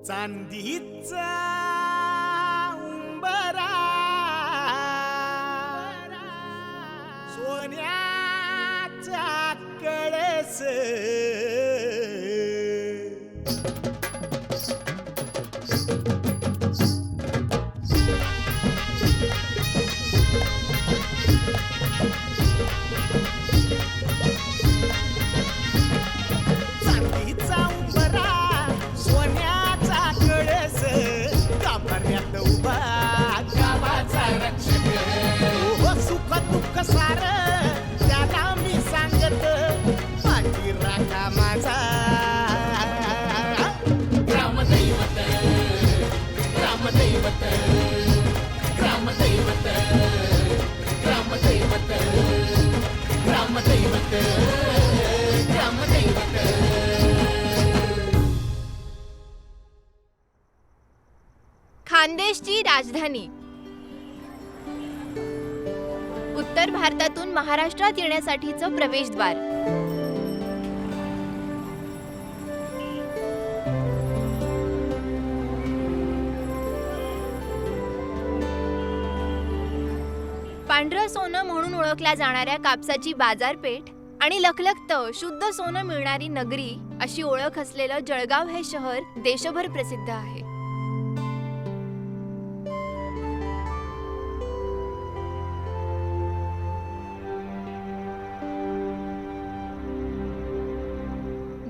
चांदीचा उंबरा सोन्याचा कळस खानदेशची राजधानी. उत्तर भारतातून महाराष्ट्रात येण्यासाठीचं प्रवेशद्वार. पांढरं सोनं म्हणून ओळखल्या जाणाऱ्या कापसाची बाजारपेठ आणि लखलखत शुद्ध सोनं मिळणारी नगरी अशी ओळख असलेलं जळगाव हे शहर देशभर प्रसिद्ध आहे.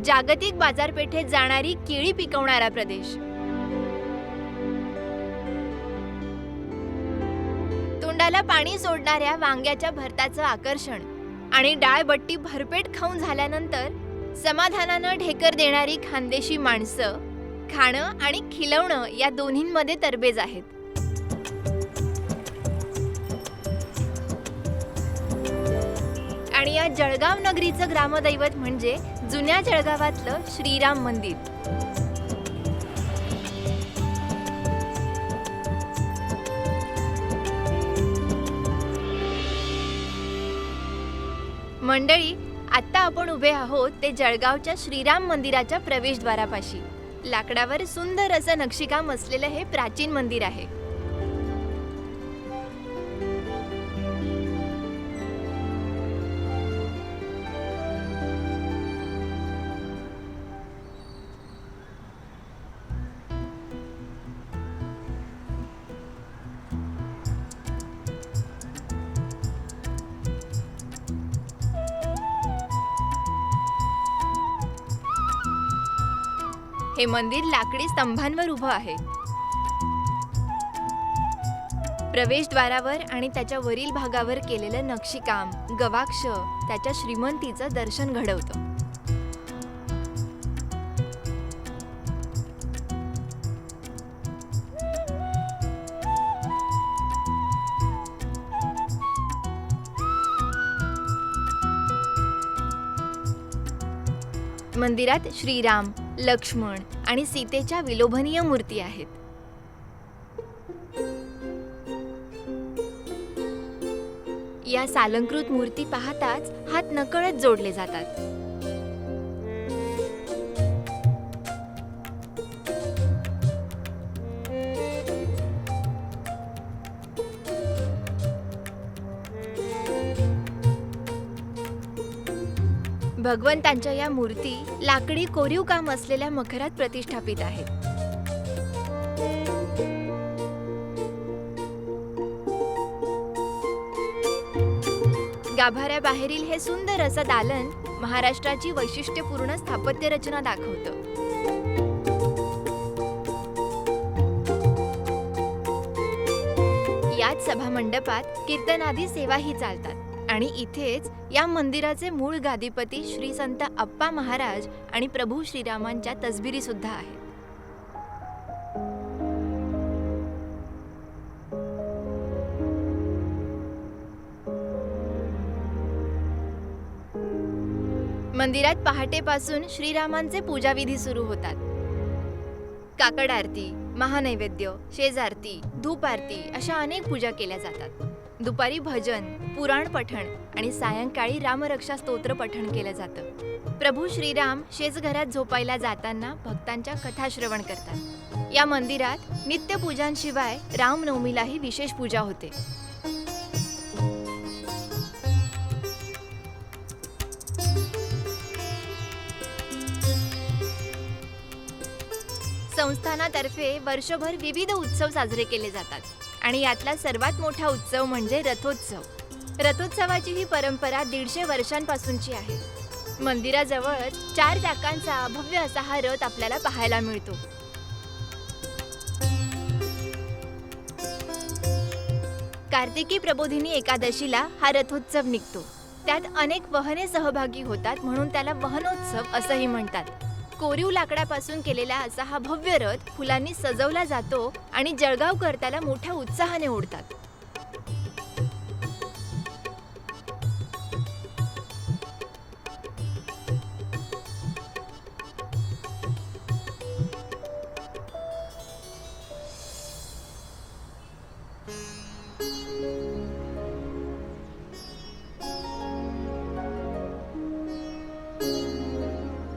जागतिक बाजारपेठेत जाणारी केळी पिकवणारा प्रदेश. तोंडाला पाणी सोडणाऱ्या वांग्याच्या भरताचं आकर्षण आणि डाळबट्टी भरपेट खाऊन झाल्यानंतर समाधानानं ढेकर देणारी खानदेशी माणसं खाणं आणि खिलवणं या दोन्हींमध्ये तरबेज आहेत. आणि या जळगाव नगरीचं ग्रामदैवत म्हणजे जुन्या जळगावातलं श्रीराम मंदिर. मंडळी, आता आपण उभे आहोत ते जळगावच्या श्रीराम मंदिराच्या प्रवेशद्वारापाशी. लाकडावर सुंदर असं नक्षीकाम असलेलं हे प्राचीन मंदिर आहे. हे मंदिर लाकडी स्तंभांवर उभं आहे. प्रवेशद्वारावर आणि त्याच्या वरील भागावर केलेलं नक्षीकाम गवाक्ष त्याच्या श्रीमंतीचं दर्शन घडवतं. मंदिरात श्रीराम, लक्ष्मण आणि सीतेच्या विलोभनीय मूर्ती आहेत. या सालंकृत मूर्ती पाहताच हात नकळत जोडले जातात. भगवंतांच्या या मूर्ती लाकडी कोरीव काम असलेल्या मखरात प्रतिष्ठापित आहेत. गाभाऱ्याबाहेरील हे सुंदर असं दालन महाराष्ट्राची वैशिष्ट्यपूर्ण स्थापत्य रचना दाखवतं. याच सभामंडपात कीर्तनादी सेवाही चालतात. आणि इथेच या मंदिराचे मूळ गादीपती श्री संत अप्पा महाराज आणि प्रभू श्रीरामांच्या तसबिरी सुद्धा आहेत. मंदिरात पहाटेपासून श्रीरामांचे पूजाविधी सुरू होतात. काकड आरती, महानैवेद्य, शेजारती, धूप आरती अशा अनेक पूजा केल्या जातात. दुपारी भजन, पुराण पठण आणि सायंकाळी रामरक्षा स्तोत्र पठण केलं जातं. प्रभू श्रीराम शेज घरात झोपायला जाताना भक्तांच्या कथा श्रवण करतात. या मंदिरात नित्यपूजांशिवाय रामनवमीलाही विशेष पूजा होते. संस्थानातर्फे वर्षभर विविध उत्सव साजरे केले जातात आणि यातला सर्वात मोठा उत्सव म्हणजे रथोत्सव. रथोत्सवाची ही परंपरा 150 वर्षांपासूनची आहे. मंदिराजवळच 4 चाकांचा भव्य असा हा रथ आपल्याला पाहायला मिळतो. कार्तिकी प्रबोधिनी एकादशीला हा रथोत्सव निघतो. त्यात अनेक वहने सहभागी होतात म्हणून त्याला वहनोत्सव असंही म्हणतात. कोरीव लाकडापासून केलेला असा हा भव्य रथ फुलांनी सजवला जातो आणि जळगावकर त्याला मोठ्या उत्साहाने ओढतात.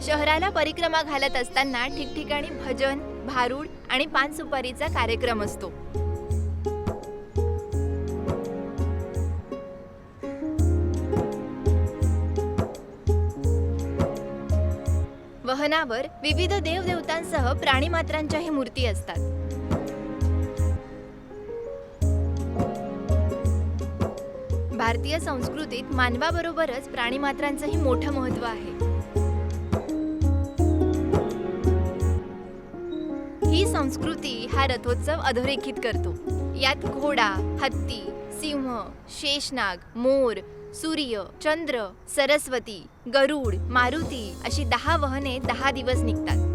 शहराला परिक्रमा घालत असताना ठिकठिकाणी भजन, भारूड आणि पान सुपारीचा कार्यक्रम असतो. वहनावर विविध देवदेवतांसह प्राणीमात्रांच्याही मूर्ती असतात. भारतीय संस्कृतीत मानवाबरोबरच प्राणीमात्रांचंही मोठं महत्त्व आहे. ही संस्कृती हा रथोत्सव अधोरेखित करतो. यात घोडा, हत्ती, सिंह, शेषनाग, मोर, सूर्य, चंद्र, सरस्वती, गरुड, मारुती अशी 10 वहने 10 दिवस निघतात.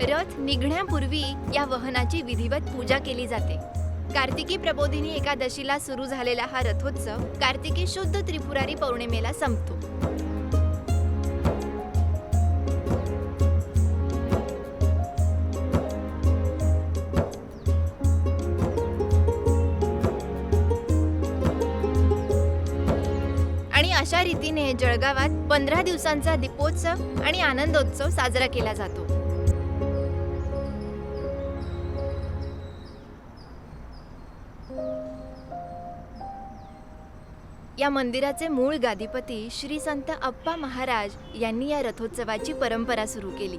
रथ निघण्यापूर्वी या वहनाची विधिवत पूजा केली जाते. कार्तिकी प्रबोधिनी एकादशीला सुरू झालेला हा रथोत्सव कार्तिकी शुद्ध त्रिपुरारी पौर्णिमेला संपतो. आणि अशा रीतीने जळगावात 15 दिवसांचा दीपोत्सव आणि आनंदोत्सव साजरा केला जातो. या मंदिराचे मूळ गादीपती श्री संत अप्पा महाराज यांनी या रथोत्सवाची परंपरा सुरू केली.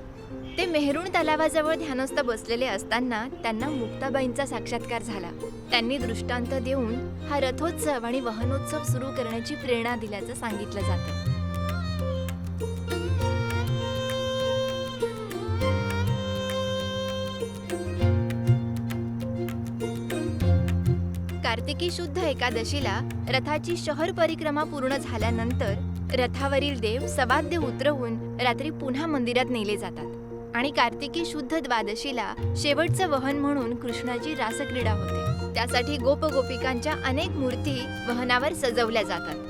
ते मेहरुण तलावाजवळ ध्यानस्थ बसलेले असताना त्यांना मुक्ताबाईंचा साक्षात्कार झाला. त्यांनी दृष्टांत देऊन हा रथोत्सव आणि वहनोत्सव सुरू करण्याची प्रेरणा दिल्याचं सांगितलं जातं. कार्तिकी शुद्ध एकादशीला रथाची शहर परिक्रमा पूर्ण झाल्यानंतर रथावरील देव सवाद्य उतरवून रात्री पुन्हा मंदिरात नेले जातात आणि कार्तिकी शुद्ध द्वादशीला शेवटचं वहन म्हणून कृष्णाची रासक्रीडा होते. त्यासाठी गोपगोपिकांच्या अनेक मूर्ती वहनावर सजवल्या जातात.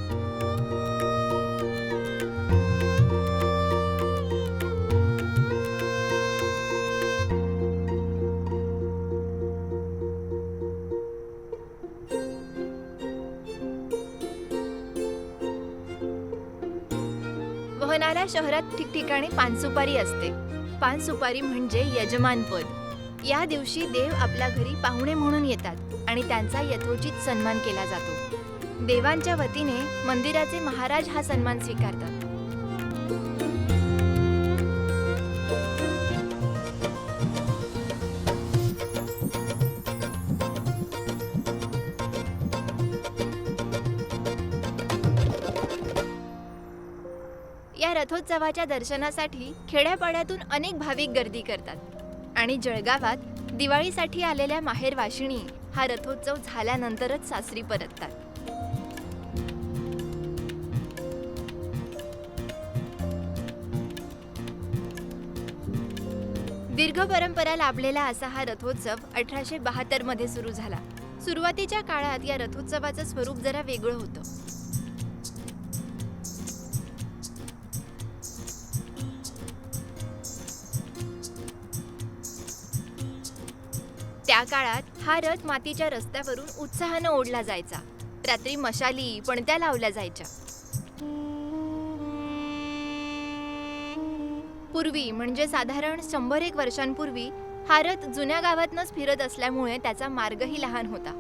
वहनाला शहरात ठिकठिकाणी पानसुपारी असते. पानसुपारी म्हणजे यजमानपद. या दिवशी देव आपल्या घरी पाहुणे म्हणून येतात आणि त्यांचा यथोचित सन्मान केला जातो. देवांच्या वतीने मंदिराचे महाराज हा सन्मान स्वीकारतात. या रथोत्सवाच्या दर्शनासाठी खेड्यापाड्यातून अनेक भाविक गर्दी करतात आणि जळगावात दिवाळीसाठी आलेल्या माहेरवाशिणी हा रथोत्सव झाल्यानंतरच सासरी परततात. दीर्घ परंपरा लाभलेला असा हा रथोत्सव 1872 मध्ये सुरू झाला. सुरुवातीच्या काळात या रथोत्सवाचं स्वरूप जरा वेगळं होतं. त्या काळात हा रथ मातीच्या रस्त्यावरून उत्साहानं ओढला जायचा. रात्री मशाली पणत्या लावल्या जायच्या. पूर्वी म्हणजे साधारण 100-1 वर्षांपूर्वी हा रथ जुन्या गावातनच फिरत असल्यामुळे त्याचा मार्गही लहान होता.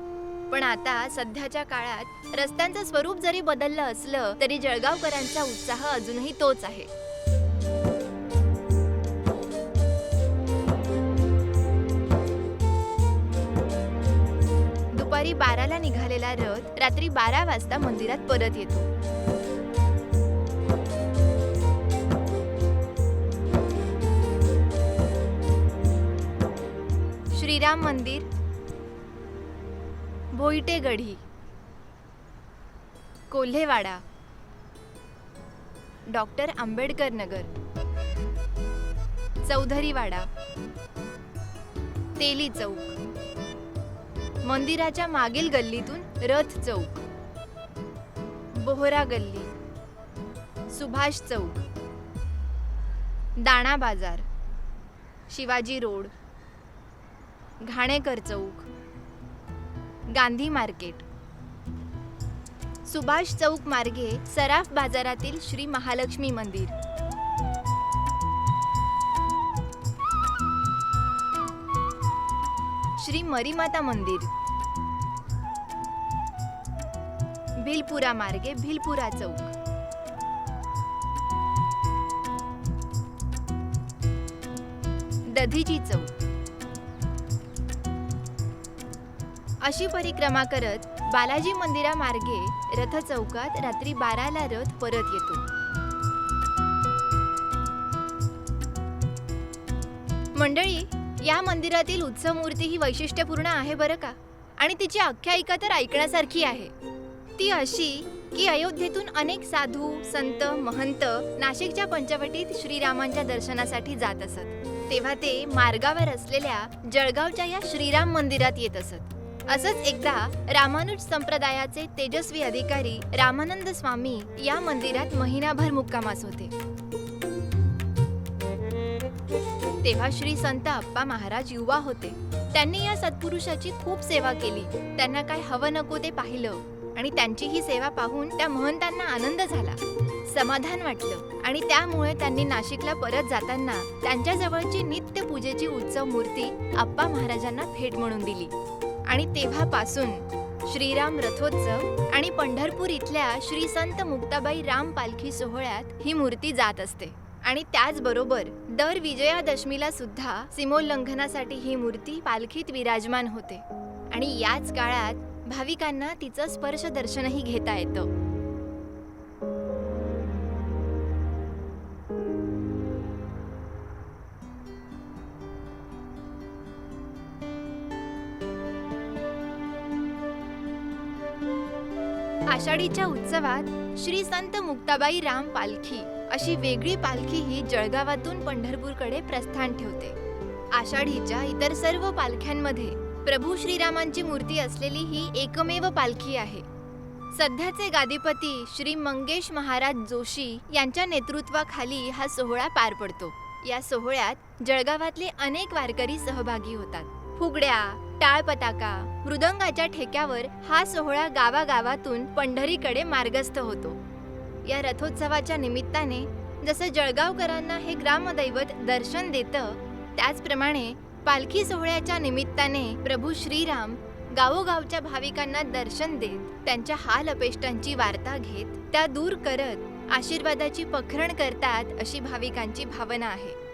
पण आता सध्याच्या काळात रस्त्यांचं स्वरूप जरी बदललं असलं तरी जळगावकरांचा उत्साह अजूनही तोच आहे. दुपारी 12ला निघालेला रथ रात्री 12 वाजता मंदिरात परत येतो. श्रीराम मंदिर, भोईटेगढी, कोल्हेवाडा, डॉक्टर आंबेडकर नगर, चौधरीवाडा, तेली चौक, मंदिराच्या मागील गल्लीतून रथ चौक, बोहरा गल्ली, सुभाष चौक, दाणा बाजार, शिवाजी रोड, घाणेकर चौक, गांधी मार्केट, सुभाष चौक मार्गे सराफ बाजारातील श्री महालक्ष्मी मंदिर, श्री मरीमाता मंदिर, भिलपुरा मार्गे भिलपुरा चौक, दधीची चौक. अशी परिक्रमा करत बालाजी मंदिरामार्गे रथ चौकात रात्री 12ला रथ परत येतो. मंडळी, या मंदिरातील उत्सव मूर्ती ही वैशिष्ट्यपूर्ण आहे बरं का. आणि तिची आख्यायिका तर ऐकण्यासारखी आहे. ती अशी की अयोध्येतून अनेक साधू, संत, महंत नाशिकच्या पंचवटीत श्रीरामांच्या दर्शनासाठी जात असत. तेव्हा ते मार्गावर असलेल्या जळगावच्या या श्रीराम मंदिरात येत असत. असंच एकदा रामानुज संप्रदायाचे तेजस्वी अधिकारी रामानंद स्वामी या मंदिरात महिनाभर मुक्कामास होते. तेव्हा श्री संत अप्पा महाराज युवा होते. त्यांनी या सत्पुरुषाची खूप सेवा केली. त्यांना काय हवं नको ते पाहिलं आणि त्यांची ही सेवा पाहून त्या महंतांना आनंद झाला, समाधान वाटलं आणि त्यामुळे त्यांनी नाशिकला परत जाताना त्यांच्या जवळची नित्य पूजेची उत्सव मूर्ती अप्पा महाराजांना भेट म्हणून दिली. आणि तेव्हापासून श्रीराम रथोत्सव आणि पंढरपूर इथल्या श्री संत मुक्ताबाई राम पालखी सोहळ्यात ही मूर्ती जात असते. आणि त्याचबरोबर दर विजयादशमीला सुद्धा सीमोल्लंघनासाठी ही मूर्ती पालखीत विराजमान होते. आणि याच काळात भाविकांना तिचं स्पर्श दर्शनही घेता येतं. आषाढीच्या उत्सवात श्री संत मुक्ताबाई राम पालखी अशी वेगळी पालखी ही जळगावातून पंढरपूरकडे प्रस्थान ठेवते. आषाढीच्या इतर सर्व पालख्यांमध्ये प्रभू श्रीरामांची मूर्ती असलेली ही एकमेव पालखी आहे. सध्याचे गादीपती श्री मंगेश महाराज जोशी यांच्या नेतृत्वाखाली हा सोहळा पार पडतो. या सोहळ्यात जळगावातले अनेक वारकरी सहभागी होतात. फुगड्या, टाळ पताका, मृदंगाच्या ठेक्यावर हा सोहळा गावागावातून पंढरीकडे मार्गस्थ होतो. या रथोत्सवाच्या निमित्ताने जसं जळगावकरांना हे ग्रामदैवत दर्शन देतं, त्याचप्रमाणे पालखी सोहळ्याच्या निमित्ताने प्रभू श्रीराम गावोगावच्या भाविकांना दर्शन देत त्यांच्या हाल अपेष्टांची वार्ता घेत त्या दूर करत आशीर्वादाची पखरण करतात अशी भाविकांची भावना आहे.